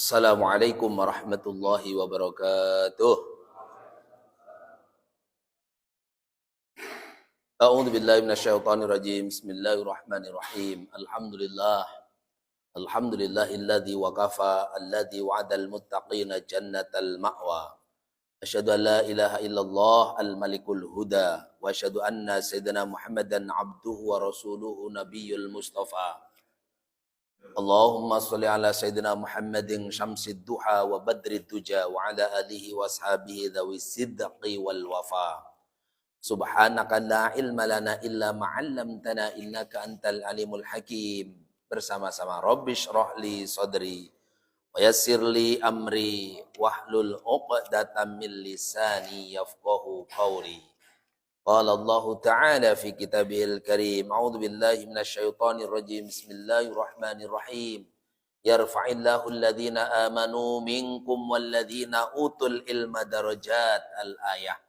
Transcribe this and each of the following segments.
Assalamualaikum warahmatullahi wabarakatuh. A'udzu billahi minasyaitonir rajim. Bismillahirrahmanirrahim. Alhamdulillahilladzi waqafa alladzi wa'adal muttaqina jannatal ma'wa. Asyhadu an la ilaha illallah al-malikul huda wa asyhadu anna sayyidina Muhammadan abduhu wa rasuluhu nabiyyul mustafa. Allahumma sholli ala sayyidina Muhammadin syamsid duha wa badrid duja wa ala alihi wa ashabihi dhawis sidqi wal wafa. Subhanaka la ilma lana illa ma 'allamtana innaka antal alimul hakim. Bersama-sama Rabbish rohli sadri wa yassir li amri wahlul 'uqdatam min lisani yafqahu qawli. Qala Allah Ta'ala fi kitabihil karim. A'udzu billahi minasyaitonir rajim. Bismillahirrahmanirrahim. Yarfa'illahu alladhina amanu minkum walladhina utul ilma darajat. Al-ayah.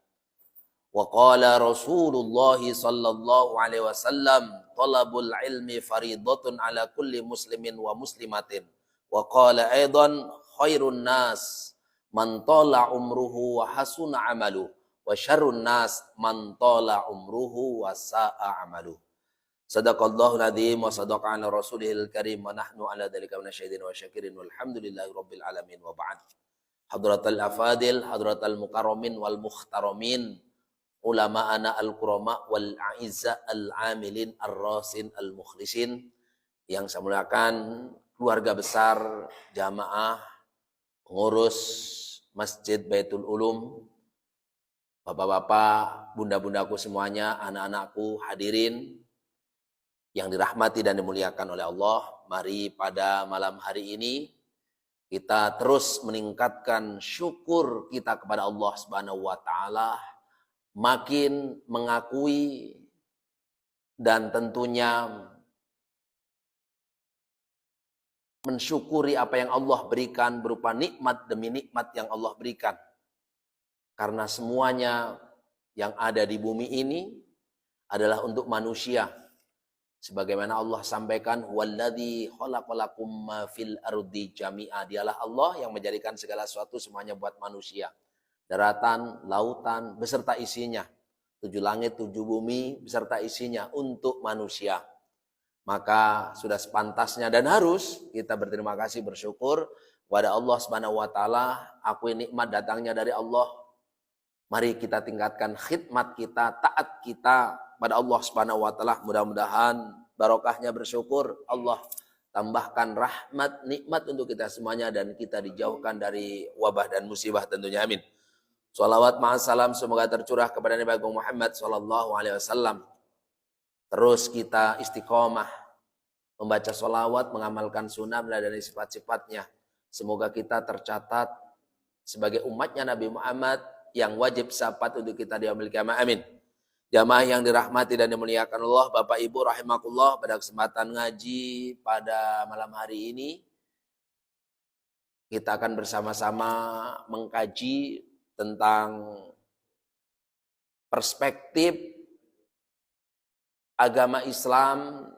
Wa qala Rasulullah sallallahu alaihi wasallam, talabul ilmi faridatun ala kulli muslimin wa muslimatin. Wa qala aidan khairun nas man tala umruhu wa hasuna amaluhu. Wa syarrun nas man tala umruhu wa sa'a amaluhu. Sadaqallahu nadzim wa sadaqana rasulihil karim wa nahnu ala dzalika minasyahidin wa syakirin walhamdulillahi rabbil alamin wa ba'd. Hadratal afadil, hadratal mukarramin wal mukhtaramin, ulama ana al-kurama wal a'izza al-amilin ar-rasin al-mukhlisin, yang saya muliakan keluarga besar jamaah pengurus Masjid Baitul Ulum, bapak-bapak, bunda-bundaku semuanya, anak-anakku, hadirin yang dirahmati dan dimuliakan oleh Allah. Mari pada malam hari ini kita terus meningkatkan syukur kita kepada Allah Subhanahu wa taala, makin mengakui dan tentunya mensyukuri apa yang Allah berikan berupa nikmat demi nikmat yang Allah berikan. Karena semuanya yang ada di bumi ini adalah untuk manusia. Sebagaimana Allah sampaikan, walladzi khalaqalakum ma fil ardi jami'a. Dialah Allah yang menjadikan segala sesuatu semuanya buat manusia. Daratan, lautan, beserta isinya. 7 langit, 7 bumi, beserta isinya untuk manusia. Maka sudah sepantasnya dan harus kita berterima kasih, bersyukur kepada Allah Subhanahu wa taala. Akui nikmat datangnya dari Allah. Mari kita tingkatkan khidmat kita, taat kita pada Allah Subhanahu wa taala. Mudah-mudahan barokahnya bersyukur Allah tambahkan rahmat, nikmat untuk kita semuanya dan kita dijauhkan dari wabah dan musibah tentunya, amin. Shalawat ma'asalam semoga tercurah kepada Nabi Agung Muhammad sallallahu alaihi wasallam. Terus kita istiqomah membaca sholawat, mengamalkan sunnah dari sifat-sifatnya. Semoga kita tercatat sebagai umatnya Nabi Muhammad yang wajib syafaat untuk kita di yaumil qiyamah, amin. Jamaah yang dirahmati dan dimuliakan Allah, Bapak Ibu rahimakumullah, pada kesempatan ngaji pada malam hari ini kita akan bersama-sama mengkaji tentang perspektif agama Islam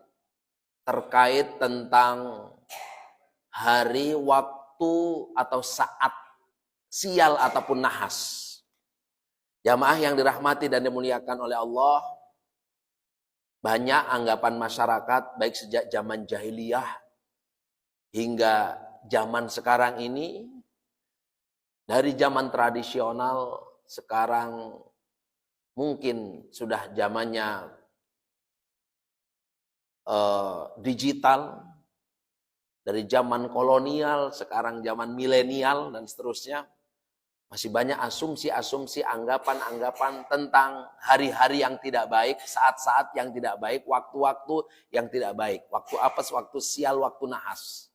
terkait tentang hari, waktu atau saat sial ataupun nahas. Jamaah yang dirahmati dan dimuliakan oleh Allah, banyak anggapan masyarakat baik sejak zaman jahiliyah hingga zaman sekarang ini, dari zaman tradisional sekarang mungkin sudah zamannya digital, dari zaman kolonial sekarang zaman milenial dan seterusnya. Masih banyak asumsi-asumsi, anggapan-anggapan tentang hari-hari yang tidak baik, saat-saat yang tidak baik, waktu-waktu yang tidak baik. Waktu apes, waktu sial, waktu nahas.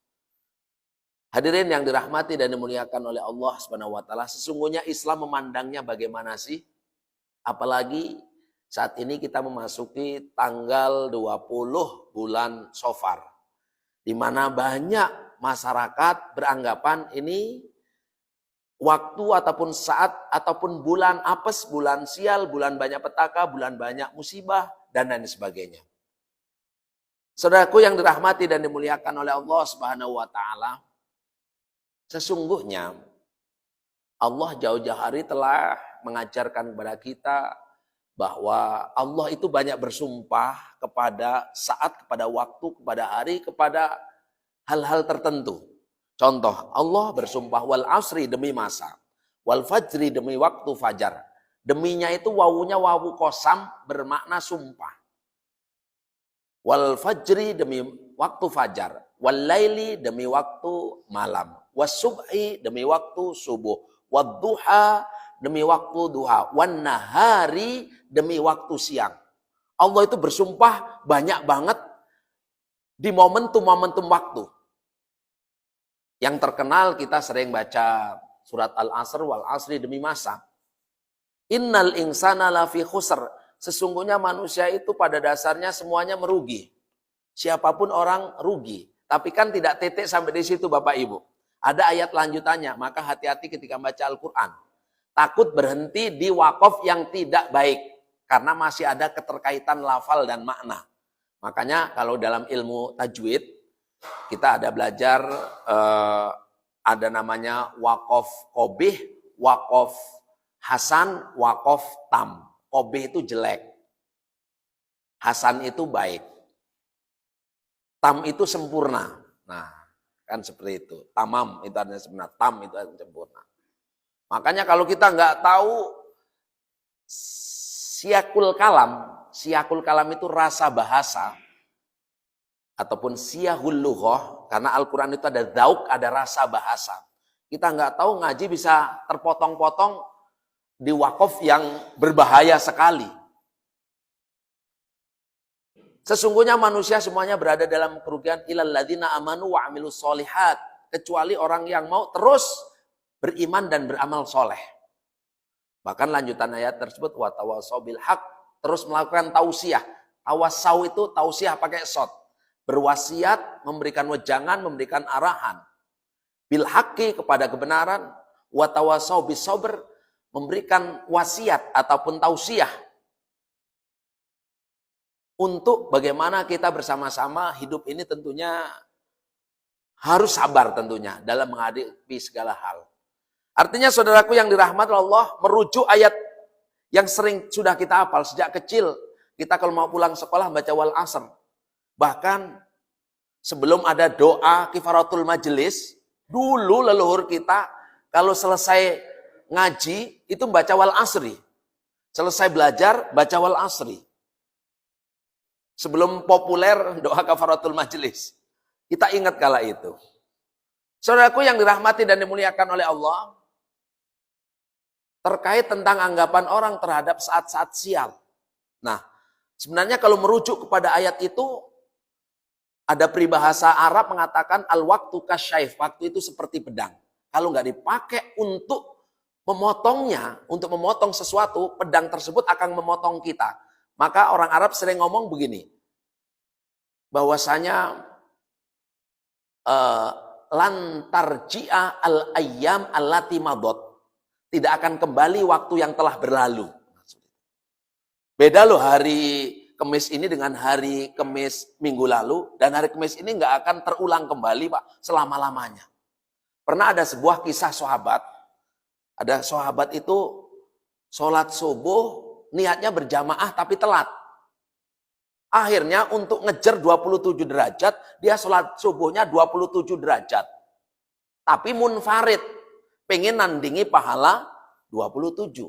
Hadirin yang dirahmati dan dimuliakan oleh Allah Subhanahu wa taala, sesungguhnya Islam memandangnya bagaimana sih? Apalagi saat ini kita memasuki tanggal 20 bulan Safar, di mana banyak masyarakat beranggapan ini waktu ataupun saat ataupun bulan apes, bulan sial, bulan banyak petaka, bulan banyak musibah, dan lain sebagainya. Saudaraku yang dirahmati dan dimuliakan oleh Allah Subhanahu wa taala, Sesungguhnya Allah jauh-jauh hari telah mengajarkan kepada kita bahwa Allah itu banyak bersumpah kepada saat, kepada waktu, kepada hari, kepada hal-hal tertentu. Contoh, Allah bersumpah wal asri demi masa, wal fajri demi waktu fajar. Deminya itu wawunya wawu kosam bermakna sumpah. Wal fajri demi waktu fajar, wal laili demi waktu malam, was subhi demi waktu subuh, wad duha demi waktu duha, wan nahari demi waktu siang. Allah itu bersumpah banyak banget di momentum-momentum waktu. Yang terkenal kita sering baca surat Al-Asr, wal asri demi masa. Innal insana lafi khusr. Sesungguhnya manusia itu pada dasarnya semuanya merugi. Siapapun orang rugi. Tapi kan tidak titik sampai di situ Bapak Ibu. Ada ayat lanjutannya, maka hati-hati ketika baca Al-Quran. Takut berhenti di wakaf yang tidak baik. Karena masih ada keterkaitan lafal dan makna. Makanya kalau dalam ilmu tajwid, kita ada belajar, ada namanya wakaf qobih, wakaf hasan, wakaf tam. Qobih itu jelek. Hasan itu baik. Tam itu sempurna. Nah, kan seperti itu. Tamam itu artinya sempurna. Tam itu artinya sempurna. Makanya kalau kita nggak tahu siyakul kalam itu rasa bahasa, ataupun siyahul lughah, karena Al-Quran itu ada dzauk, ada rasa bahasa. Kita nggak tahu ngaji bisa terpotong-potong di wakaf yang berbahaya sekali. Sesungguhnya manusia semuanya berada dalam kerugian ilal ladzina amanu wa amilus solihat, kecuali orang yang mau terus beriman dan beramal soleh. Bahkan lanjutan ayat tersebut wa tawassaw bil haq, terus melakukan tausiah. Tawassaw itu tausiah pakai shot. Berwasiat, memberikan wejangan, memberikan arahan. Bil haqqi kepada kebenaran, wa tawassaw bis sabr, memberikan wasiat ataupun tausiah untuk bagaimana kita bersama-sama hidup ini tentunya harus sabar tentunya dalam menghadapi segala hal. Artinya saudaraku yang dirahmati Allah, merujuk ayat yang sering sudah kita hafal sejak kecil. Kita kalau mau pulang sekolah baca wal asr. Bahkan sebelum ada doa kifaratul majelis, dulu leluhur kita kalau selesai ngaji itu baca wal asri. Selesai belajar baca wal asri. Sebelum populer doa kifaratul majelis. Kita ingat kala itu. Saudaraku yang dirahmati dan dimuliakan oleh Allah, terkait tentang anggapan orang terhadap saat-saat sial. Nah, sebenarnya kalau merujuk kepada ayat itu, ada peribahasa Arab mengatakan al-waktu kasyaif, waktu itu seperti pedang. Kalau nggak dipakai untuk memotongnya, untuk memotong sesuatu, pedang tersebut akan memotong kita. Maka orang Arab sering ngomong begini, bahwasanya lantarji'a al-ayyam allati madot, tidak akan kembali waktu yang telah berlalu. Beda loh hari Kemis ini dengan hari Kemis minggu lalu, dan hari Kemis ini nggak akan terulang kembali Pak selama-lamanya. Pernah ada sebuah kisah sahabat, ada sahabat itu sholat subuh niatnya berjamaah tapi telat. Akhirnya untuk ngejar 27 derajat, dia sholat subuhnya 27 derajat. Tapi munfarid, pengen nandingi pahala 27.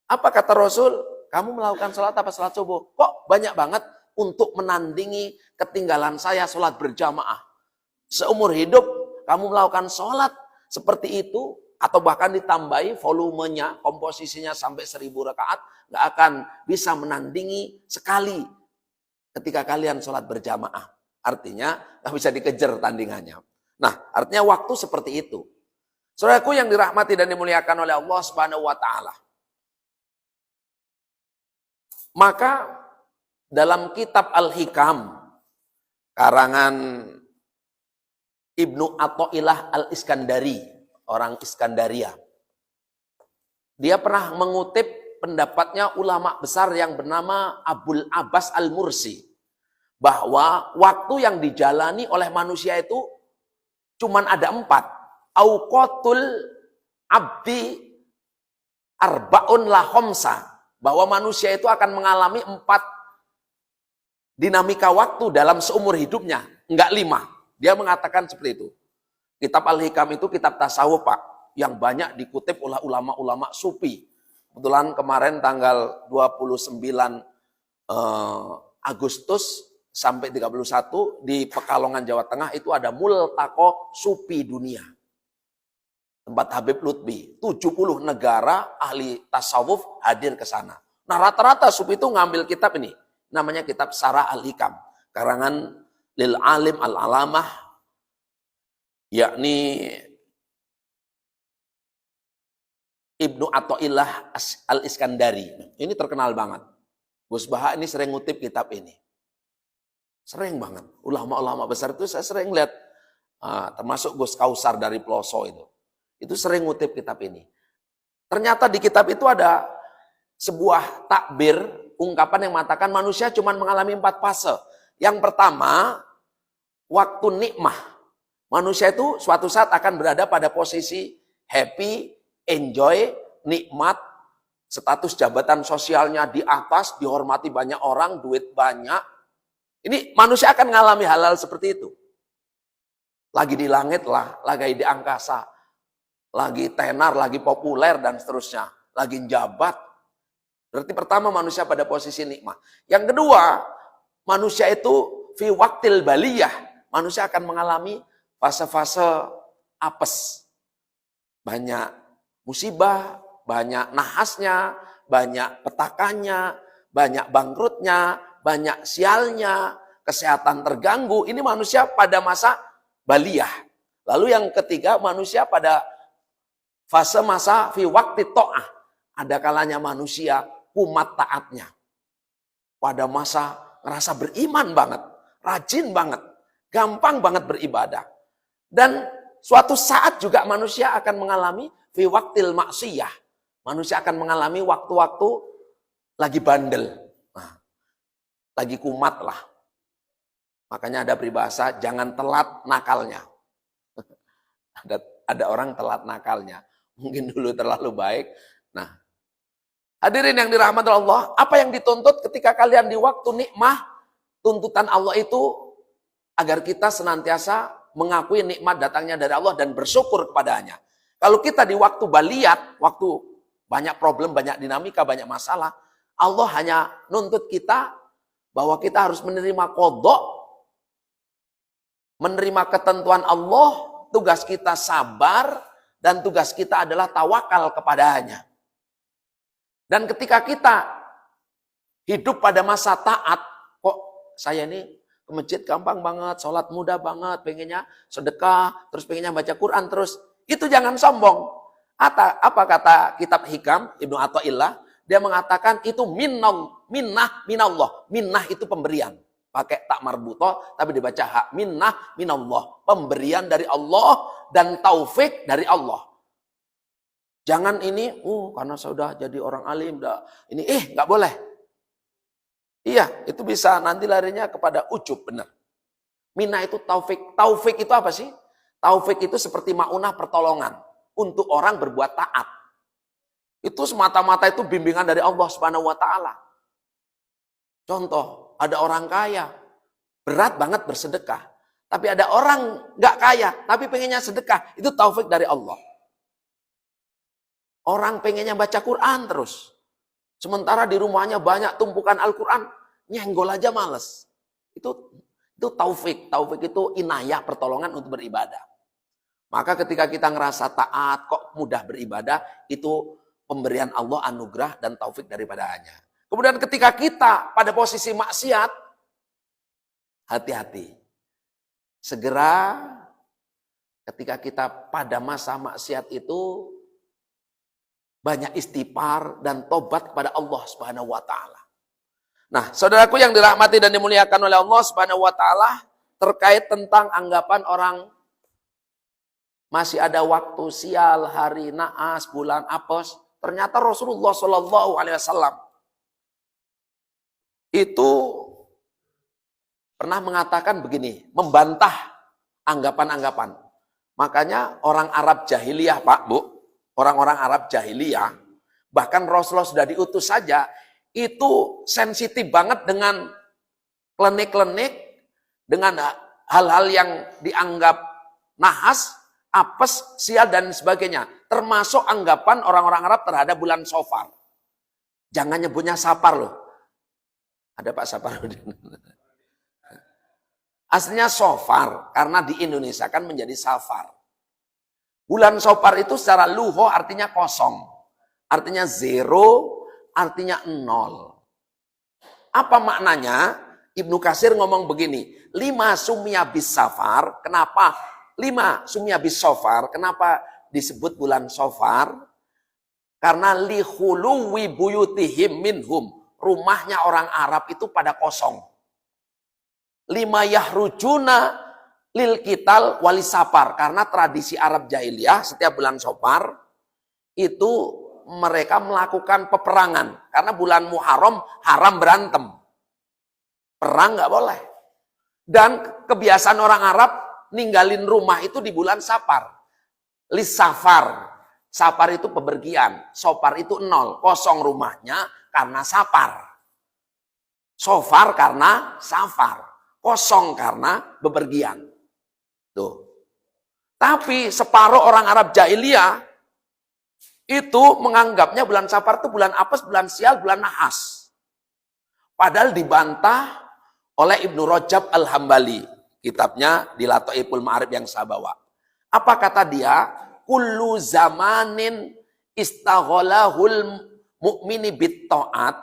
Apa kata Rasul? Kamu melakukan sholat apa sholat subuh? Kok banyak banget untuk menandingi ketinggalan saya sholat berjamaah? Seumur hidup kamu melakukan sholat seperti itu, atau bahkan ditambahi volumenya, komposisinya sampai 1000 rakaat, gak akan bisa menandingi sekali ketika kalian sholat berjamaah. Artinya gak bisa dikejar tandingannya. Nah, artinya waktu seperti itu. Saudaraku yang dirahmati dan dimuliakan oleh Allah Subhanahu wa taala. Maka dalam kitab Al-Hikam karangan Ibnu Athaillah Al-Iskandari, orang Iskandaria, dia pernah mengutip pendapatnya ulama besar yang bernama Abul Abbas Al-Mursi, bahwa waktu yang dijalani oleh manusia itu cuman ada 4. auqatul abdi arbaun la khamsa, bahwa manusia itu akan mengalami 4 dinamika waktu dalam seumur hidupnya, enggak 5. Dia mengatakan seperti itu. Kitab Al-Hikam itu kitab tasawuf, Pak, yang banyak dikutip oleh ulama-ulama sufi. Kebetulan kemarin tanggal 29 Agustus sampai 31 di Pekalongan, Jawa Tengah itu ada Multaqo Sufi Dunia. Tempat Habib Lutfi, 70 negara ahli tasawuf hadir ke sana. Nah, rata-rata sufi itu ngambil kitab ini, namanya kitab Syarah Al-Hikam, karangan Lil Alim Al-Alamah, yakni Ibnu Athaillah Al-Iskandari. Ini terkenal banget. Gus Baha ini sering ngutip kitab ini. Sering banget. Ulama-ulama besar itu saya sering lihat, termasuk Gus Kausar dari Ploso itu sering ngutip kitab ini. Ternyata di kitab itu ada sebuah takbir, ungkapan yang mengatakan manusia cuma mengalami 4 fase. Yang pertama, waktu nikmah. Manusia itu suatu saat akan berada pada posisi happy, enjoy, nikmat, status jabatan sosialnya di atas, dihormati banyak orang, duit banyak. Ini manusia akan mengalami hal-hal seperti itu. Lagi di langit lah, lagi di angkasa, lagi tenar, lagi populer, dan seterusnya. Lagi jabat. Berarti pertama manusia pada posisi nikmat. Yang kedua, manusia itu fi waktil baliyah. Manusia akan mengalami fase-fase apes. Banyak musibah, banyak nahasnya, banyak petakannya, banyak bangkrutnya, banyak sialnya, kesehatan terganggu. Ini manusia pada masa baliyah. Lalu yang ketiga, manusia pada fase masa fi wakti to'ah. Ada kalanya manusia kumat taatnya. Pada masa ngerasa beriman banget, rajin banget, gampang banget beribadah. Dan suatu saat juga manusia akan mengalami fi waktil maksiyah. Manusia akan mengalami waktu-waktu lagi bandel. Nah, lagi kumat lah. Makanya ada peribahasa, jangan telat nakalnya. Ada orang telat nakalnya. Mungkin dulu terlalu baik. Nah, hadirin yang dirahmati Allah, apa yang dituntut ketika kalian di waktu nikmah? Tuntutan Allah itu agar kita senantiasa mengakui nikmat datangnya dari Allah dan bersyukur kepadanya. Kalau kita di waktu baliyat, waktu banyak problem, banyak dinamika, banyak masalah, Allah hanya nuntut kita bahwa kita harus menerima qadha, menerima ketentuan Allah, tugas kita sabar, dan tugas kita adalah tawakal kepadanya. Dan ketika kita hidup pada masa taat, kok saya ini ke masjid gampang banget, sholat mudah banget, pengennya sedekah, terus pengennya baca Quran terus. Itu jangan sombong. Apa kata kitab Hikam, Ibnu Athaillah, dia mengatakan itu minnah minallah. Minnah itu pemberian. Pakai tak marbutoh, tapi dibaca hak. Minnah minallah. Pemberian dari Allah dan taufik dari Allah. Jangan ini, karena saya sudah jadi orang alim, ini nggak boleh. Iya, itu bisa nanti larinya kepada ujub, benar. Minnah itu taufik. Taufik itu apa sih? Taufik itu seperti maunah pertolongan untuk orang berbuat taat. Itu semata-mata itu bimbingan dari Allah Subhanahu wa taala. Contoh, ada orang kaya, berat banget bersedekah. Tapi ada orang nggak kaya, tapi pengennya sedekah. Itu taufik dari Allah. Orang pengennya baca Quran terus. Sementara di rumahnya banyak tumpukan Al-Quran, nyenggol aja males. Itu taufik. Taufik itu inayah, pertolongan untuk beribadah. Maka ketika kita ngerasa taat, kok mudah beribadah, itu pemberian Allah, anugerah dan taufik daripadanya. Kemudian ketika kita pada posisi maksiat, hati-hati. Segera ketika kita pada masa maksiat itu, banyak istighfar dan tobat kepada Allah Subhanahu wa taala. Nah, saudaraku yang dirahmati dan dimuliakan oleh Allah Subhanahu wa taala, terkait tentang anggapan orang masih ada waktu sial, hari naas, bulan apes, ternyata Rasulullah Shallallahu alaihi wasallam itu pernah mengatakan begini, membantah anggapan-anggapan Makanya orang Arab jahiliyah, Pak, Bu, orang-orang Arab jahiliyah, bahkan Rasulullah sudah diutus saja, itu sensitif banget dengan klenik-klenik, dengan hal-hal yang dianggap nahas, apes, sial, dan sebagainya. Termasuk anggapan orang-orang Arab terhadap bulan Safar. Jangan nyebutnya Sapar loh. Ada Pak Sapar. Aslinya Safar, karena di Indonesia kan menjadi Safar. Bulan Safar itu secara luho artinya kosong. Artinya zero, artinya nol. Apa maknanya? Ibnu Katsir ngomong begini, 5 sumya bis Safar, kenapa 5 sumya bis Safar, kenapa disebut bulan Safar? Karena lihuluwi buyutihim minhum, rumahnya orang Arab itu pada kosong. 5 yahrujuna lil kital wali safar, karena tradisi Arab jahiliyah setiap bulan Safar itu mereka melakukan peperangan, karena bulan Muharram haram berantem. Perang nggak boleh. Dan kebiasaan orang Arab ninggalin rumah itu di bulan Safar. Lisafar. Safar itu bepergian. Safar itu nol. Kosong rumahnya karena Safar. Safar karena Safar. Kosong karena bepergian. Tuh. Tapi separuh orang Arab jahiliyah itu menganggapnya bulan Safar itu bulan apes, bulan sial, bulan nahas. Padahal dibantah oleh Ibnu Rajab Al-Hambali. Kitabnya di Lataiful Ma'arif yang saya bawa. Apa kata dia? Kullu zamanin istagholahul mu'mini bit ta'at.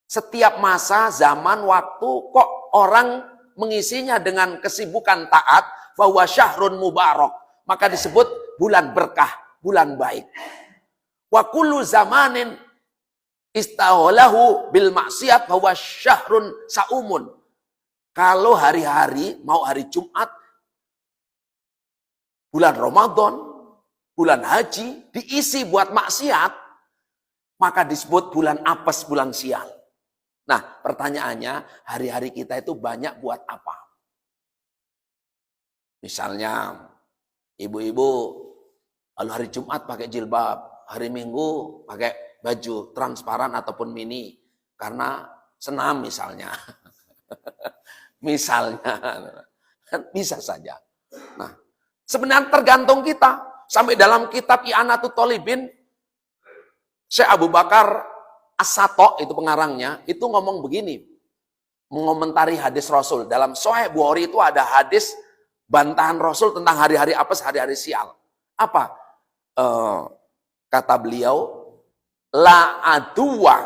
Setiap masa, zaman, waktu, kok orang mengisinya dengan kesibukan taat, fahuwa syahrun mubarak. Maka disebut bulan berkah, bulan baik. Wa kullu zamanin istagholahu bil maksiat fahuwa syahrun saumun. Kalau hari-hari, mau hari Jumat, bulan Ramadan, bulan haji, diisi buat maksiat, maka disebut bulan apes, bulan sial. Nah, pertanyaannya, hari-hari kita itu banyak buat apa? Misalnya, ibu-ibu, kalau hari Jumat pakai jilbab, hari Minggu pakai baju transparan ataupun mini, karena senam misalnya. Misalnya, kan bisa saja. Nah, sebenarnya tergantung kita. Sampai dalam kitab I'anatul Thalibin, Syekh Abu Bakar As-Sato, itu pengarangnya, itu ngomong begini, mengomentari hadis Rasul. Dalam Sahih Bukhari itu ada hadis bantahan Rasul tentang hari-hari apes, hari-hari sial. Apa? Kata beliau, la adwa,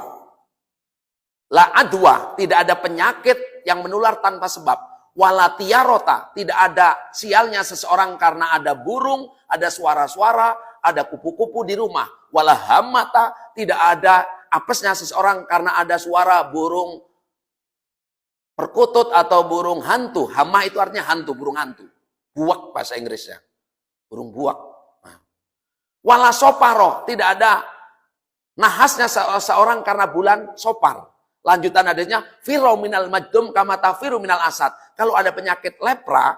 tidak ada penyakit yang menular tanpa sebab. Wala tiyarota, tidak ada sialnya seseorang karena ada burung, ada suara-suara, ada kupu-kupu di rumah. Wala hamata, tidak ada apesnya seseorang karena ada suara burung perkutut atau burung hantu. Hama itu artinya hantu, burung hantu. Buak bahasa Inggrisnya. Burung buak. Nah. Wala soparo, tidak ada nahasnya seorang karena bulan Sopar. Lanjutan hadisnya, firu minal majdum kama tafiru minal asad. Kalau ada penyakit lepra,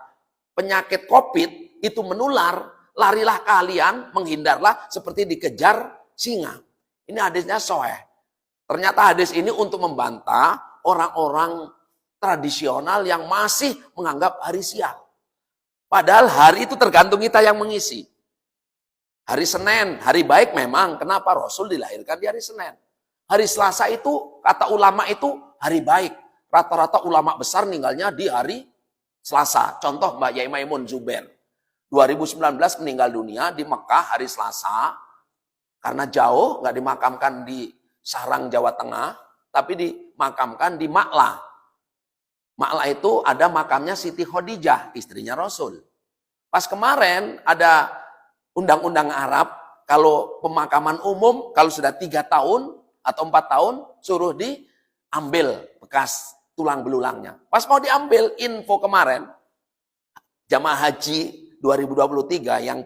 penyakit COVID, itu menular, larilah kalian, menghindarlah seperti dikejar singa. Ini hadisnya sahih. Ternyata hadis ini untuk membantah orang-orang tradisional yang masih menganggap hari sial. Padahal hari itu tergantung kita yang mengisi. Hari Senin, hari baik memang. Kenapa? Rasul dilahirkan di hari Senin. Hari Selasa itu, kata ulama itu hari baik. Rata-rata ulama besar meninggalnya di hari Selasa. Contoh Mbak Yai Maimun Zubair. 2019 meninggal dunia di Mekah hari Selasa. Karena jauh, nggak dimakamkan di Sarang, Jawa Tengah. Tapi dimakamkan di Ma'la. Ma'la itu ada makamnya Siti Khadijah, istrinya Rasul. Pas kemarin ada undang-undang Arab, kalau pemakaman umum, kalau sudah 3 tahun atau 4 tahun, suruh diambil bekas tulang belulangnya. Pas mau diambil, info kemarin, jamaah haji 2023 yang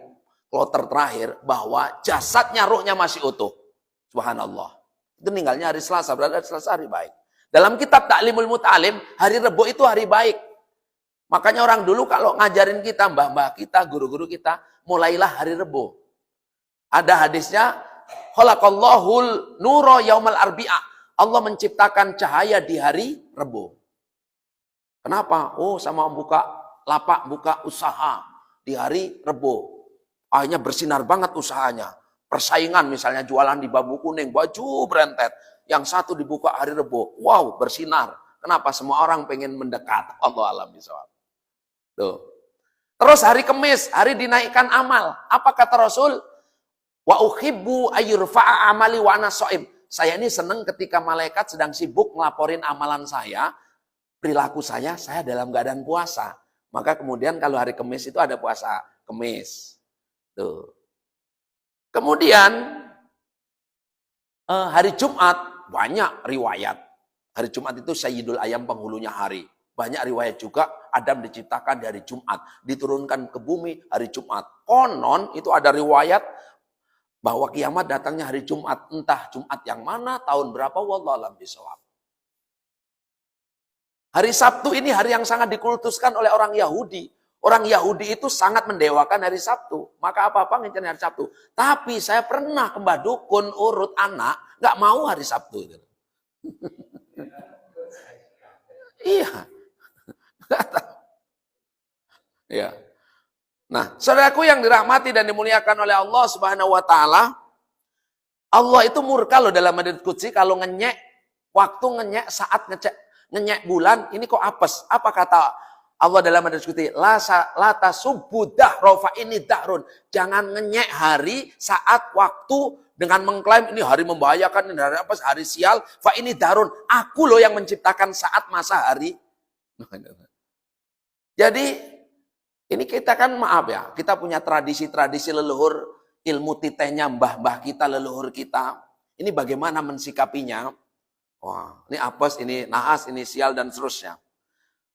kloter terakhir, bahwa jasadnya, ruhnya masih utuh. Subhanallah. Itu meninggalnya hari Selasa, berarti hari Selasa hari baik. Dalam kitab Ta'limul Muta'alim, hari Rebo itu hari baik. Makanya orang dulu kalau ngajarin kita, mbah-mbah kita, guru-guru kita, mulailah hari Rebo. Ada hadisnya, khalaqallahul nura yaumal arbi'a. Allah menciptakan cahaya di hari Rebo. Kenapa? Oh, sama buka lapak, buka usaha di hari Rebo. Akhirnya bersinar banget usahanya. Persaingan misalnya jualan di bambu kuning, baju berentet. Yang satu dibuka hari Rebo. Wow, bersinar. Kenapa? Semua orang pengen mendekat. Allah alam bisawab. Tuh. Terus hari Kamis, hari dinaikkan amal. Apa kata Rasul? Wa uhibbu ayyurfa'a amali wa ana shaim. Saya ini senang ketika malaikat sedang sibuk ngelaporin amalan saya, perilaku saya dalam keadaan puasa. Maka kemudian kalau hari Kamis itu ada puasa Kamis. Tuh. Kemudian hari Jumat banyak riwayat. Hari Jumat itu Sayyidul Ayam, penghulunya hari. Banyak riwayat juga Adam diciptakan di hari Jumat, diturunkan ke bumi hari Jumat. Konon itu ada riwayat bahwa kiamat datangnya hari Jumat, entah Jumat yang mana, tahun berapa, wallahu a'lam bishawab. Hari Sabtu ini hari yang sangat dikultuskan oleh orang Yahudi. Orang Yahudi itu sangat mendewakan hari Sabtu. Maka apa-apa ngincer hari Sabtu. Tapi saya pernah ke Mbah Dukun urut anak, nggak mau hari Sabtu. Iya. Ya. Nah, saudaraku yang dirahmati dan dimuliakan oleh Allah Subhanahu wa taala, Allah itu murka loh dalam hadits qudsi kalau ngenyek, waktu ngenyek, saat ngenyek bulan, ini kok apes. Apa kata Allah dalam hadits qudsi? La tasubbu dahra fa ini dahrun. Jangan ngenyek hari, saat, waktu dengan mengklaim ini hari membahayakan, ini hari apa? Hari sial, fa ini dahrun. Aku loh yang menciptakan saat, masa, hari. Jadi ini kita kan maaf ya, kita punya tradisi-tradisi leluhur, ilmu titehnya mbah-mbah kita, leluhur kita. Ini bagaimana mensikapinya? Wah, ini apes, ini nahas, ini sial dan seterusnya.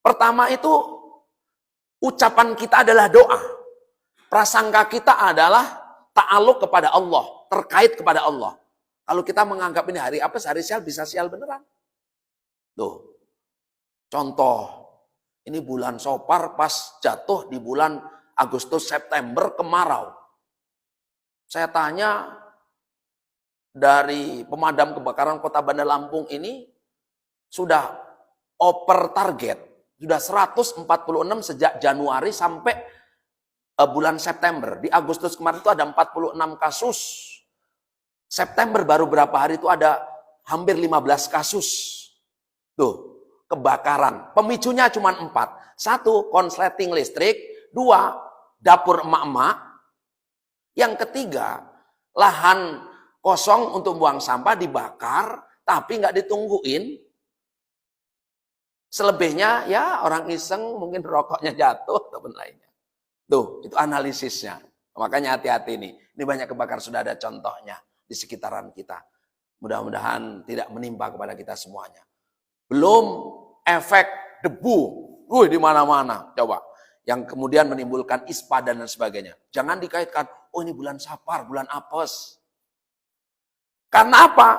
Pertama itu ucapan kita adalah doa. Prasangka kita adalah ta'aluk kepada Allah, terkait kepada Allah. Kalau kita menganggap ini hari apes, hari sial, bisa sial beneran. Tuh. Contoh. Ini bulan Sopar pas jatuh di bulan Agustus September kemarau. Saya tanya dari pemadam kebakaran Kota Bandar Lampung ini sudah over target. Sudah 146 sejak Januari sampai bulan September. Di Agustus kemarin itu ada 46 kasus. September baru berapa hari itu ada hampir 15 kasus. Tuh. Kebakaran. Pemicunya cuma 4. 1, konsleting listrik. 2, dapur emak-emak. Yang ketiga, lahan kosong untuk buang sampah dibakar, tapi nggak ditungguin. Selebihnya ya orang iseng mungkin rokoknya jatuh ataupun lainnya. Tuh, itu analisisnya. Makanya hati-hati nih. Ini banyak kebakaran, sudah ada contohnya di sekitaran kita. Mudah-mudahan tidak menimpa kepada kita semuanya. Belum efek debu, di mana-mana, coba. Yang kemudian menimbulkan ispa dan sebagainya. Jangan dikaitkan, oh ini bulan Safar, bulan apes. Karena apa?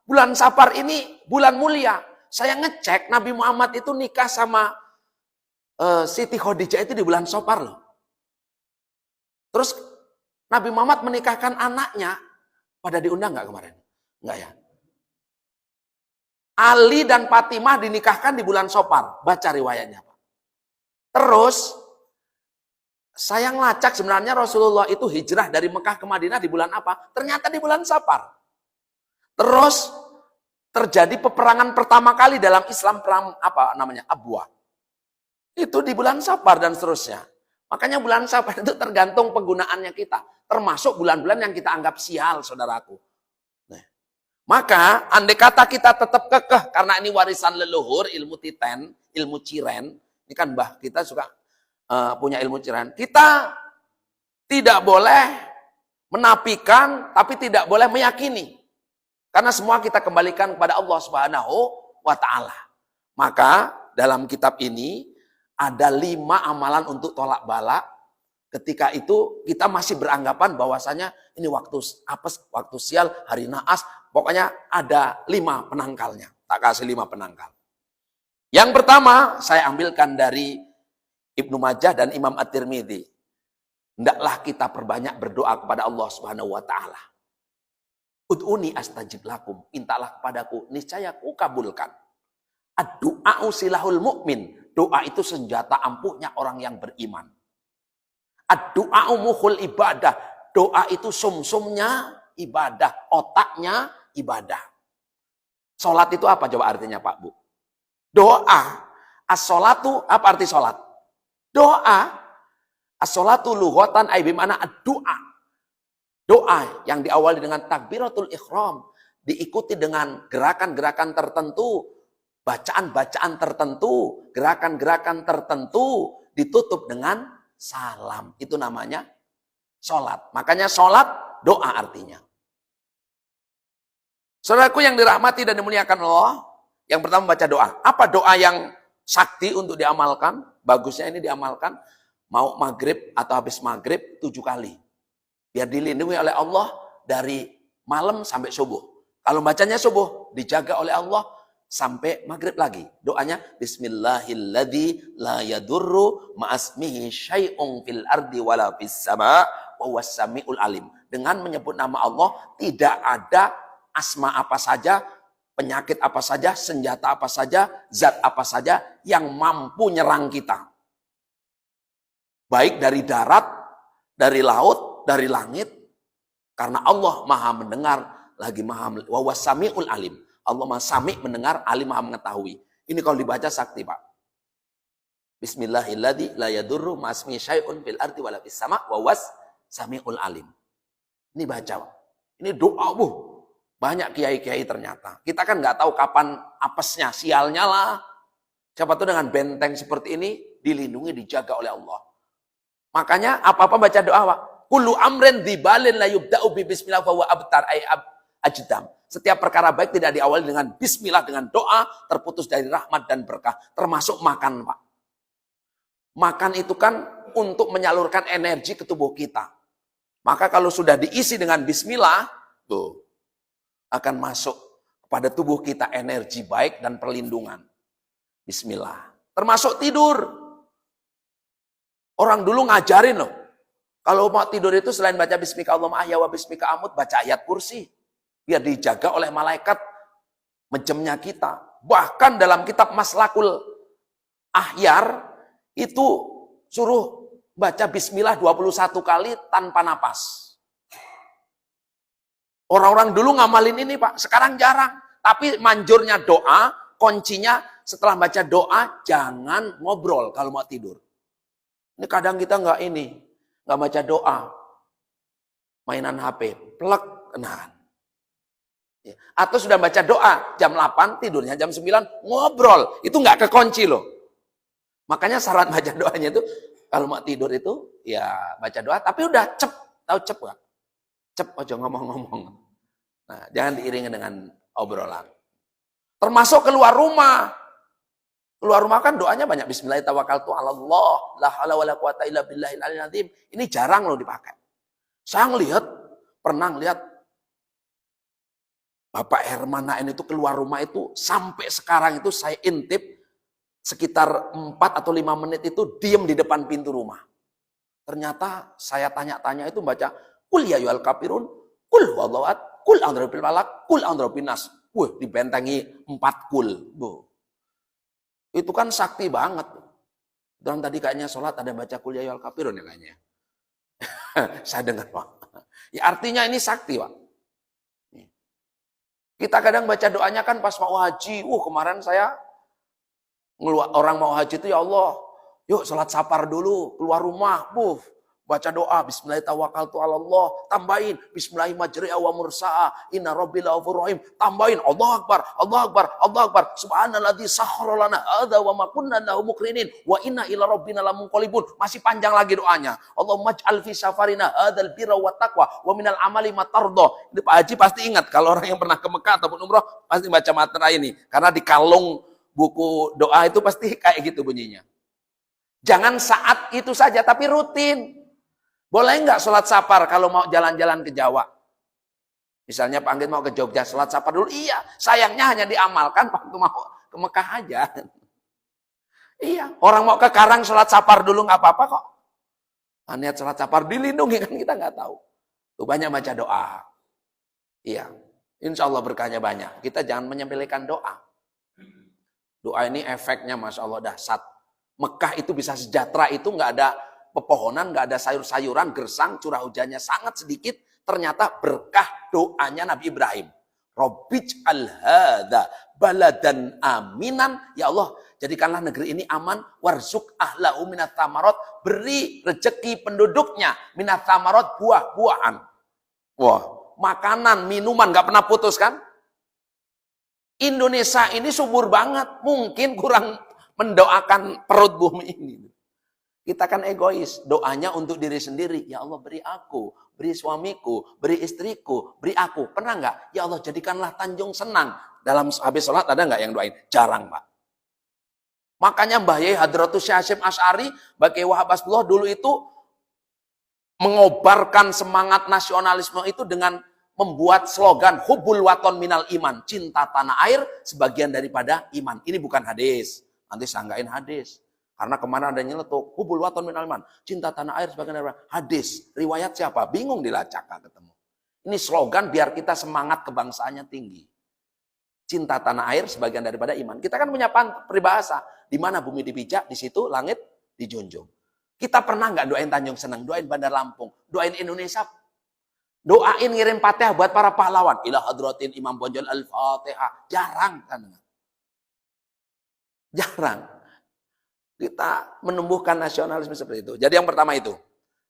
Bulan Safar ini bulan mulia. Saya ngecek Nabi Muhammad itu nikah sama Siti Khadijah itu di bulan Safar loh. Terus Nabi Muhammad menikahkan anaknya, pada diundang nggak kemarin? Nggak ya? Ali dan Fatimah dinikahkan di bulan Safar. Baca riwayatnya, Pak. Terus, saya ngelacak sebenarnya Rasulullah itu hijrah dari Mekah ke Madinah di bulan apa? Ternyata di bulan Safar. Terus, terjadi peperangan pertama kali dalam Islam, perang apa namanya? Abwa. Itu di bulan Safar dan seterusnya. Makanya bulan Safar itu tergantung penggunaannya kita. Termasuk bulan-bulan yang kita anggap sial, saudaraku. Maka, andai kata kita tetap kekeh, karena ini warisan leluhur, ilmu titen, ilmu ciren, ini kan mbah kita suka punya ilmu ciren, kita tidak boleh menafikan, tapi tidak boleh meyakini. Karena semua kita kembalikan kepada Allah Subhanahu wa ta'ala. Maka, dalam kitab ini, ada 5 amalan untuk tolak bala. Ketika itu, kita masih beranggapan bahwasanya ini waktu apes, waktu sial, hari naas. Pokoknya ada 5 penangkalnya. Tak kasih 5 penangkal. Yang pertama, saya ambilkan dari Ibnu Majah dan Imam At-Tirmidzi. Hendaklah kita perbanyak berdoa kepada Allah Subhanahu wa taala. Ud'uni astajib lakum, mintalah kepadaku, niscaya aku kabulkan. Ad-du'a'u silahul mu'min. Doa itu senjata ampuhnya orang yang beriman. Ad-du'a'u mukhul ibadah. Doa itu sumsumnya ibadah, otaknya ibadah. Salat itu apa coba artinya Pak Bu? Doa. As-salatu apa arti salat? Doa. As-salatu lughatan ay bimana ad-du'a. Doa yang diawali dengan takbiratul ihram, diikuti dengan gerakan-gerakan tertentu, bacaan-bacaan tertentu, gerakan-gerakan tertentu, ditutup dengan salam. Itu namanya sholat. Makanya sholat, doa artinya. Saudaraku yang dirahmati dan dimuliakan Allah, yang pertama baca doa. Apa doa yang sakti untuk diamalkan? Bagusnya ini diamalkan, mau maghrib atau habis maghrib 7 kali. Biar dilindungi oleh Allah dari malam sampai subuh. Kalau bacanya subuh, dijaga oleh Allah sampai maghrib lagi. Doanya, Bismillahilladzi la yadurru ma'asmihi syai'un fil ardi wala fis sama' wa huwas sami'ul alim. Dengan menyebut nama Allah, tidak ada asma apa saja, penyakit apa saja, senjata apa saja, zat apa saja yang mampu nyerang kita. Baik dari darat, dari laut, dari langit, karena Allah maha mendengar, lagi maha wa huwas sami'ul alim. Allah maha sami mendengar, alim maha mengetahui. Ini kalau dibaca sakti Pak. Bismillahilladzi la yadurru ma'asmihi syai'un fil ardi wala fis sama' wa huwas sami'ul alim. Ini baca Pak. Ini doa Bu. Banyak kiai-kiai ternyata. Kita kan nggak tahu kapan apesnya, sialnya lah. Siapa tuh dengan benteng seperti ini dilindungi, dijaga oleh Allah. Makanya apa-apa baca doa Pak. Kullu amrin dibalin la yubda'u bi bismillah fa huwa abtar ay ajdam. Setiap perkara baik tidak diawali dengan bismillah, dengan doa, terputus dari rahmat dan berkah, termasuk makan, Pak. Makan itu kan untuk menyalurkan energi ke tubuh kita. Maka kalau sudah diisi dengan bismillah, tuh akan masuk kepada tubuh kita energi baik dan perlindungan. Bismillah. Termasuk tidur. Orang dulu ngajarin loh. Kalau mau tidur itu selain baca bismika Allahumma ahya wa bismika amut, baca ayat kursi. Biar dijaga oleh malaikat menjemnya kita. Bahkan dalam kitab Maslakul Ahyar itu suruh baca bismillah 21 kali tanpa napas. Orang-orang dulu ngamalin ini Pak, sekarang jarang. Tapi manjurnya doa, kuncinya setelah baca doa jangan ngobrol kalau mau tidur. Ini kadang kita nggak baca doa, mainan HP, plek, kenahan. Atau sudah baca doa, jam 8, tidurnya jam 9, ngobrol. Itu nggak kekunci loh. Makanya saran baca doanya itu, kalau mau tidur itu, ya baca doa, tapi udah cep. Tahu cep nggak? Cep, aja ngomong-ngomong. Nah, jangan diiringi dengan obrolan. Termasuk keluar rumah. Keluar rumah kan doanya banyak. Bismillahirrahmanirrahim. La haula wala quwata illa billahil aliyyil azim. Ini jarang loh dipakai. Saya pernah ngelihat Bapak Herman Nain itu keluar rumah itu sampai sekarang itu saya intip sekitar 4 atau 5 menit itu diem di depan pintu rumah. Ternyata saya tanya-tanya itu baca kul ya ayyuhal kafirun, kul huwallahu ahad, kul a'udzu birabbil falaq, kul a'udzu birabbin nas. Dibentengi 4 kul. Itu kan sakti banget. Dan tadi kayaknya sholat ada baca kul ya ayyuhal kafirun ya kayaknya. Saya dengar Pak. Ya artinya ini sakti Pak. Kita kadang baca doanya kan pas mau haji. Kemarin saya orang mau haji itu ya Allah. Yuk sholat safar dulu, keluar rumah. Baca doa, Bismillahirrahmanirrahim. Tambahin, Bismillahirrahmanirrahim wa mursa'a. Inna rabbil ghafurur rahim. Tambahin, Allah Akbar, Allah Akbar, Allah Akbar. Subhanalladzi sahhara lana hadza wa ma kunna lahu muqrinin. Wa inna ila rabbina lamunqalibun. Masih panjang lagi doanya. Allahumma ij'al fi safarina hadzal birra wa taqwa wa minal amali ma tardha. Ini Pak Haji pasti ingat kalau orang yang pernah ke Mekah ataupun umroh pasti baca mantra ini. Karena di kalung buku doa itu pasti kayak gitu bunyinya. Jangan saat itu saja tapi rutin. Boleh nggak sholat safar kalau mau jalan-jalan ke Jawa? Misalnya Pak Anggit mau ke Jogja, sholat safar dulu. Iya, sayangnya hanya diamalkan waktu mau ke Mekah aja. Iya, orang mau ke Karang sholat sapar dulu nggak apa-apa kok. Nah, niat sholat sapar dilindungi kan kita nggak tahu. Tuh banyak baca doa. Iya, insya Allah berkahnya banyak. Kita jangan menyepelekan doa. Doa ini efeknya Masya Allah dahsyat. Mekah itu bisa sejahtera, itu nggak ada pepohonan, nggak ada sayur-sayuran, gersang, curah hujannya sangat sedikit. Ternyata berkah doanya Nabi Ibrahim. Robbij al-hadha baladan aminan. Ya Allah, jadikanlah negeri ini aman. Warzuk ahlahu minat tamarot. Beri rezeki penduduknya minat tamarot, buah-buahan. Wah, makanan, minuman, nggak pernah putus kan? Indonesia ini subur banget. Mungkin kurang mendoakan perut bumi ini. Kita kan egois. Doanya untuk diri sendiri. Ya Allah, beri aku, beri suamiku, beri istriku, beri aku. Pernah nggak? Ya Allah, jadikanlah Tanjung senang. Dalam habis sholat ada nggak yang doain? Jarang, Pak. Makanya Mbah Yai Hadratus Syekh Hasyim Asy'ari, Mbah Kiai Wahab Hasbullah dulu itu mengobarkan semangat nasionalisme itu dengan membuat slogan hubul waton minal iman, cinta tanah air sebagian daripada iman. Ini bukan hadis, nanti sanggain hadis. Karena kemana ada nyeletuk hubul waton minal iman, cinta tanah air sebagian daripada hadis. Riwayat siapa? Bingung dilacak gak ketemu. Ini slogan biar kita semangat kebangsaannya tinggi. Cinta tanah air sebagian daripada iman. Kita kan punya peribahasa, di mana bumi dipijak, di situ langit dijunjung. Kita pernah nggak doain Tanjung Senang, doain Bandar Lampung, doain Indonesia? Doain ngirim Fatihah buat para pahlawan. Ila hadratin Imam Bonjol Al-Fatihah. Jarang kan? Jarang. Kita menumbuhkan nasionalisme seperti itu. Jadi yang pertama itu,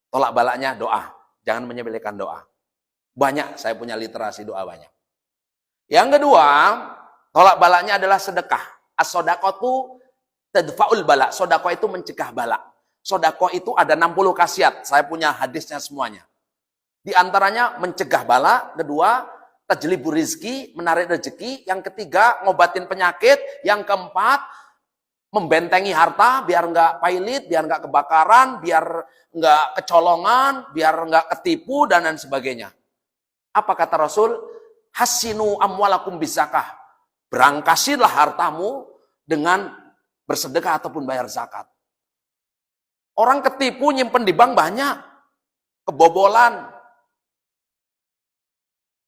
tolak balaknya doa. Jangan menyepelekan doa. Banyak, saya punya literasi doa banyak. Yang kedua, tolak balaknya adalah sedekah. As-sodaqatu tadfa'ul bala. Sodaqah itu mencegah balak. Sodaqah itu ada 60 khasiat. Saya punya hadisnya semuanya. Di antaranya mencegah bala, kedua tajlibur rizki, menarik rezeki, yang ketiga ngobatin penyakit, yang keempat membentengi harta biar nggak pailit, biar nggak kebakaran, biar nggak kecolongan, biar nggak ketipu dan lain sebagainya. Apa kata Rasul? Hasinu amwalakum bizakah. Berangkasilah hartamu dengan bersedekah ataupun bayar zakat. Orang ketipu nyimpen di bank banyak, kebobolan.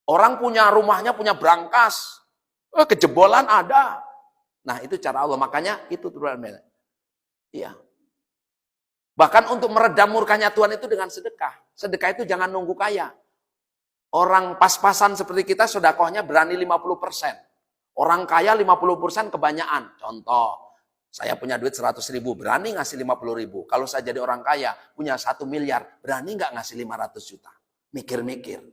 Orang punya rumahnya, punya brankas. Kejebolan ada. Nah, itu cara Allah. Makanya itu turun. Iya. Bahkan untuk meredam murkanya Tuhan itu dengan sedekah. Sedekah itu jangan nunggu kaya. Orang pas-pasan seperti kita, sedekahnya berani 50%. Orang kaya 50% kebanyakan. Contoh, saya punya duit 100 ribu, berani ngasih 50 ribu. Kalau saya jadi orang kaya, punya 1 miliar, berani nggak ngasih 500 juta? Mikir-mikir.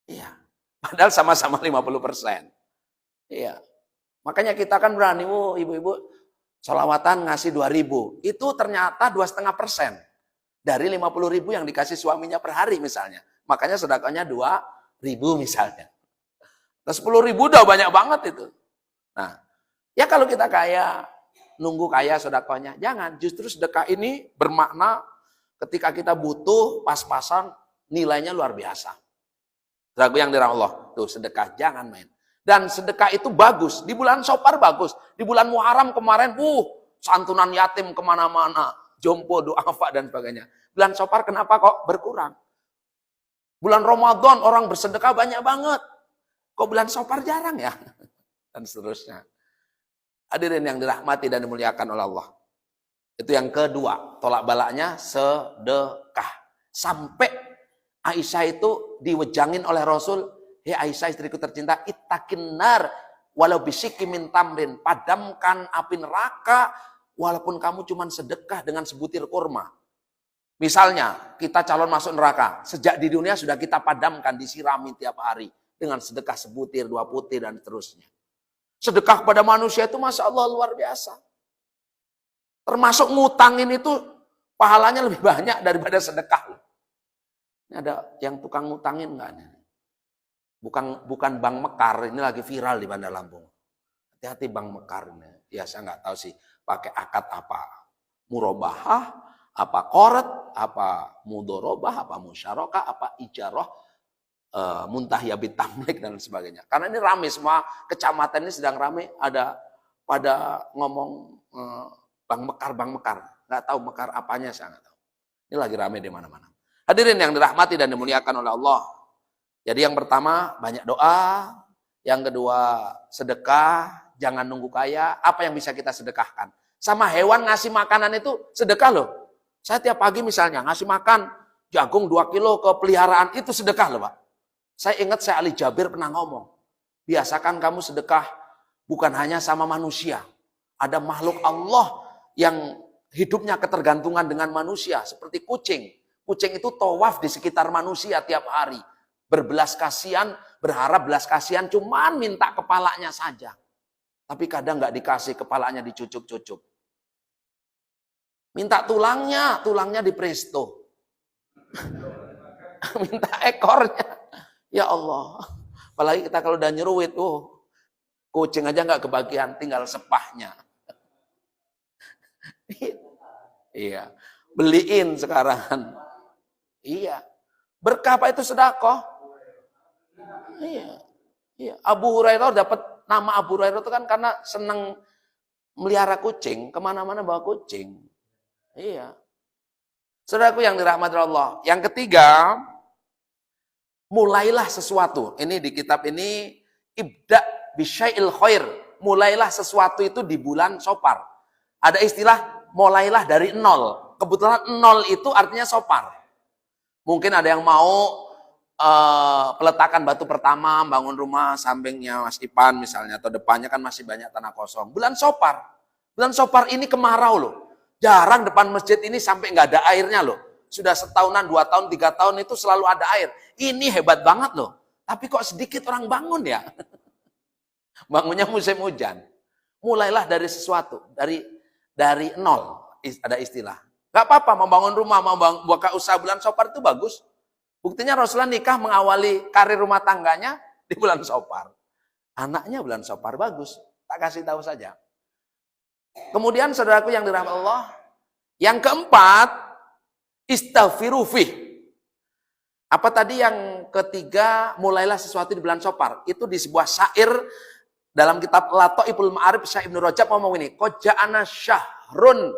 Iya, padahal sama-sama 50%. Iya, makanya kita kan berani, ibu-ibu, sholawatan ngasih 2.000. Itu ternyata 2,5% dari 50 ribu yang dikasih suaminya per hari misalnya. Makanya sedekahnya 2.000 misalnya. Terus 10 ribu udah banyak banget itu. Nah, ya kalau kita kaya, nunggu kaya sedekahnya. Jangan, justru sedekah ini bermakna ketika kita butuh, pas-pasan, nilainya luar biasa. Lagu yang dirahmati Allah, tuh sedekah jangan main. Dan sedekah itu bagus, di bulan Syawal bagus, di bulan Muharram kemarin, santunan yatim kemana-mana, jompo, duafa dan sebagainya. Bulan Syawal kenapa kok berkurang? Bulan Ramadan orang bersedekah banyak banget, kok bulan Syawal jarang ya? Dan seterusnya. Hadirin yang dirahmati dan dimuliakan oleh Allah. Itu yang kedua, tolak balaknya sedekah. Sampai Aisyah itu diwejangin oleh Rasul, hei Aisyah istriku tercinta, ittaqin nar walau bisyikki min tamrin, padamkan api neraka walaupun kamu cuma sedekah dengan sebutir kurma. Misalnya kita calon masuk neraka, sejak di dunia sudah kita padamkan, disirami tiap hari dengan sedekah sebutir, 2 butir dan seterusnya. Sedekah kepada manusia itu Masya Allah luar biasa. Termasuk ngutangin itu pahalanya lebih banyak daripada sedekah. Ini ada yang tukang ngutangin nggak? Bukan Bank Mekar, ini lagi viral di Bandar Lampung. Hati-hati Bank Mekar ini. Ya saya nggak tahu sih pakai akad apa. Murobahah, apa koret, apa mudorobah, apa musyarakah, apa ijarah, muntahya bitamlik dan sebagainya. Karena ini ramai, semua kecamatan ini sedang ramai, ada pada ngomong Bang Mekar. Nggak tahu Mekar apanya, saya nggak tahu. Ini lagi rame di mana-mana. Hadirin yang dirahmati dan dimuliakan oleh Allah. Jadi yang pertama, banyak doa. Yang kedua, sedekah. Jangan nunggu kaya. Apa yang bisa kita sedekahkan? Sama hewan ngasih makanan itu sedekah loh. Saya tiap pagi misalnya ngasih makan jagung 2 kilo ke peliharaan, itu sedekah loh Pak. Saya ingat saya Ali Jabir pernah ngomong, biasakan kamu sedekah bukan hanya sama manusia. Ada makhluk Allah yang hidupnya ketergantungan dengan manusia, seperti kucing. Kucing itu tawaf di sekitar manusia tiap hari. Berbelas kasihan, berharap belas kasihan, cuman minta kepalanya saja. Tapi kadang nggak dikasih, kepalanya dicucuk-cucuk. Minta tulangnya di presto. Minta ekornya. Ya Allah. Apalagi kita kalau udah nyeruit, kucing aja nggak kebagian, tinggal sepahnya. Iya. Beliin sekarang. Iya. Berkah apa itu sedekah? Iya. Iya. Abu Hurairah dapat nama Abu Hurairah itu kan karena senang melihara kucing, kemana-mana bawa kucing. Iya. Saudaraku yang dirahmati Allah. Yang ketiga, mulailah sesuatu. Ini di kitab ini, ibda bisyai'il khair. Mulailah sesuatu itu di bulan Sopar. Ada istilah, mulailah dari nol. Kebetulan nol itu artinya Sopar. Mungkin ada yang mau peletakan batu pertama, bangun rumah sampingnya Mas Ipan misalnya, atau depannya kan masih banyak tanah kosong. Bulan Sopar. Bulan Sopar ini kemarau loh. Jarang depan masjid ini sampai nggak ada airnya loh. Sudah setahunan, 2 tahun, 3 tahun itu selalu ada air. Ini hebat banget loh. Tapi kok sedikit orang bangun ya? Bangunnya musim hujan. Mulailah dari sesuatu. Dari nol. Ada istilah. Gak apa-apa membangun rumah, mau buka usaha bulan Sopar itu bagus. Buktinya Rasulullah nikah mengawali karir rumah tangganya di bulan Sopar. Anaknya bulan Sopar, bagus. Tak kasih tahu saja. Kemudian saudaraku yang dirahmati Allah, yang keempat, istaghfiru fih. Apa tadi yang ketiga, mulailah sesuatu di bulan Sopar. Itu di sebuah syair dalam kitab Lataiful Ma'arif, Syekh Ibnu Rajab ngomong ini, qad ja'ana syahrun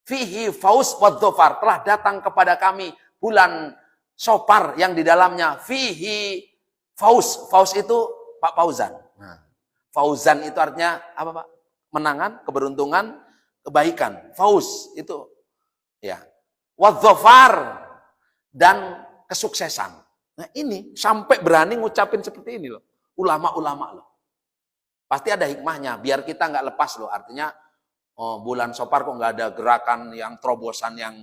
fihi faus wadzafar. Telah datang kepada kami bulan Sopar yang di dalamnya fihi faus. Faus itu Pak Fauzan. Nah, Fauzan itu artinya apa Pak? Menangan, keberuntungan, kebaikan. Faus itu ya. Wadzafar dan kesuksesan. Nah ini sampai berani ngucapin seperti ini loh. Ulama-ulama loh. Pasti ada hikmahnya biar kita nggak lepas loh. Artinya bulan Sopar kok nggak ada gerakan yang terobosan yang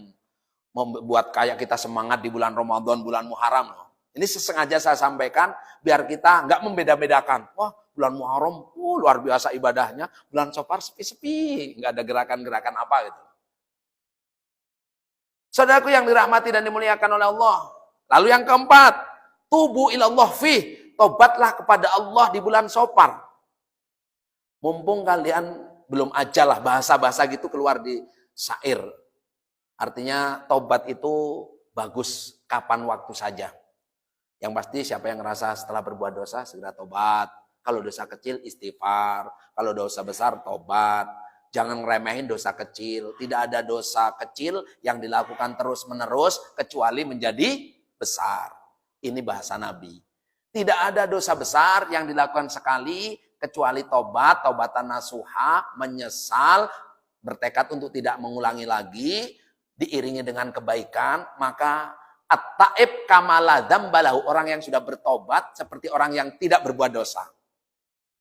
membuat kayak kita semangat di bulan Ramadan, bulan Muharram loh. Ini sengaja saya sampaikan biar kita nggak membeda-bedakan. Wah, bulan Muharram luar biasa ibadahnya, bulan Sopar sepi-sepi, nggak ada gerakan-gerakan apa gitu. Saudaraku yang dirahmati dan dimuliakan oleh Allah. Lalu yang keempat, tubu ilallah fih, tobatlah kepada Allah di bulan Sopar. Mumpung kalian belum ajalah bahasa-bahasa gitu keluar di syair. Artinya tobat itu bagus kapan waktu saja. Yang pasti siapa yang ngerasa setelah berbuat dosa segera tobat. Kalau dosa kecil istighfar, kalau dosa besar tobat. Jangan ngeremehin dosa kecil. Tidak ada dosa kecil yang dilakukan terus-menerus kecuali menjadi besar. Ini bahasa Nabi. Tidak ada dosa besar yang dilakukan sekali kecuali tobat, tobatan nasuha, menyesal, bertekad untuk tidak mengulangi lagi, diiringi dengan kebaikan, maka at-taib kamala dzambalahu, orang yang sudah bertobat seperti orang yang tidak berbuat dosa.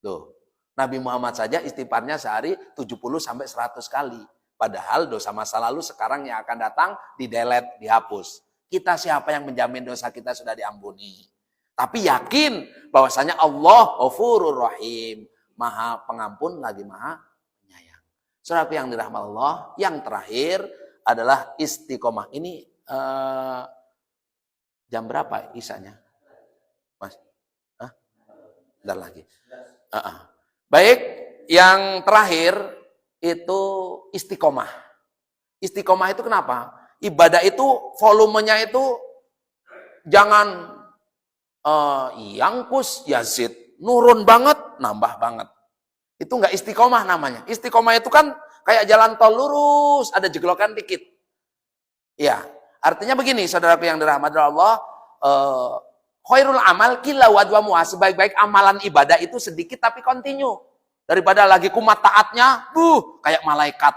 Tuh, Nabi Muhammad saja istighfarnya sehari 70 sampai 100 kali. Padahal dosa masa lalu sekarang yang akan datang di-delete, dihapus. Kita siapa yang menjamin dosa kita sudah diampuni? Tapi yakin bahwasanya Allah Ghafurur Rahim, Maha Pengampun lagi Maha Penyayang. Saudaraku yang dirahmati Allah, yang terakhir adalah istiqomah. Ini jam berapa isanya? Mas? Bentar lagi. Baik, yang terakhir itu istiqomah. Istiqomah itu kenapa? Ibadah itu volumenya itu jangan yangkus yazid, nurun banget, nambah banget. Itu enggak istiqomah namanya. Istiqomah itu kan kayak jalan tol lurus, ada jeglokan dikit. Ya, artinya begini, saudaraku yang dirahmati Allah, khairul amal qilla wa dwamuha, sebaik-baik amalan ibadah itu sedikit tapi kontinu. Daripada lagi kumat taatnya, kayak malaikat.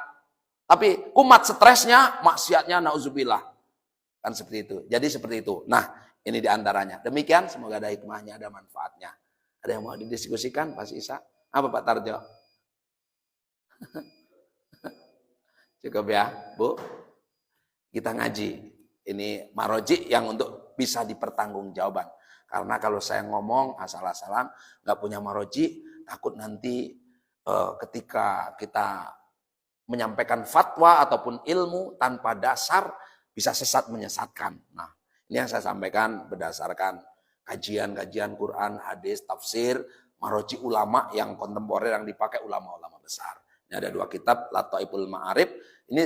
Tapi kumat stresnya, maksiatnya nauzubillah. Kan seperti itu. Jadi seperti itu. Nah, ini diantaranya. Demikian, semoga ada hikmahnya, ada manfaatnya. Ada yang mau didiskusikan, Pak Isa? Apa Pak Tarjo? Cukup ya, Bu? Kita ngaji. Ini maroji yang untuk bisa dipertanggungjawabkan. Karena kalau saya ngomong asal-asalan, nggak punya maroji, takut nanti ketika kita menyampaikan fatwa ataupun ilmu tanpa dasar, bisa sesat menyesatkan. Nah, ini yang saya sampaikan berdasarkan kajian-kajian Quran, hadis, tafsir, maroji ulama yang kontemporer yang dipakai ulama-ulama besar. Ini ada 2 kitab, Lataiful Ma'arif. Ini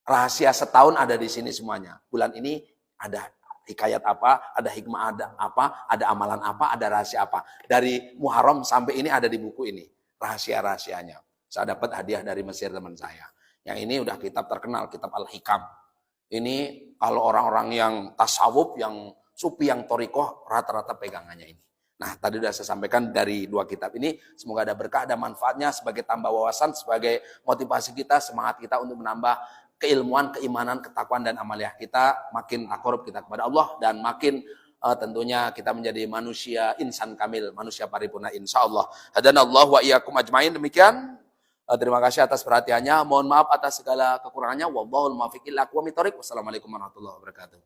rahasia setahun ada di sini semuanya. Bulan ini ada hikayat apa, ada hikmah ada apa, ada amalan apa, ada rahasia apa. Dari Muharram sampai ini ada di buku ini, rahasia-rahasianya. Saya dapat hadiah dari Mesir teman saya. Yang ini udah kitab terkenal, kitab Al-Hikam. Ini kalau orang-orang yang tasawuf, yang sufi, yang torikoh, rata-rata pegangannya ini. Nah, tadi sudah saya sampaikan dari 2 kitab ini. Semoga ada berkah, ada manfaatnya sebagai tambah wawasan, sebagai motivasi kita, semangat kita untuk menambah keilmuan, keimanan, ketakwaan, dan amaliyah kita. Makin akrab kita kepada Allah, dan makin tentunya kita menjadi manusia insan kamil, manusia paripurna insyaallah. Hadanallahu wa iyyakum ajmain. Demikian. Terima kasih atas perhatiannya. Mohon maaf atas segala kekurangannya. Wallahul muwaffiq ila aqwamit thoriq. Wassalamualaikum warahmatullahi wabarakatuh.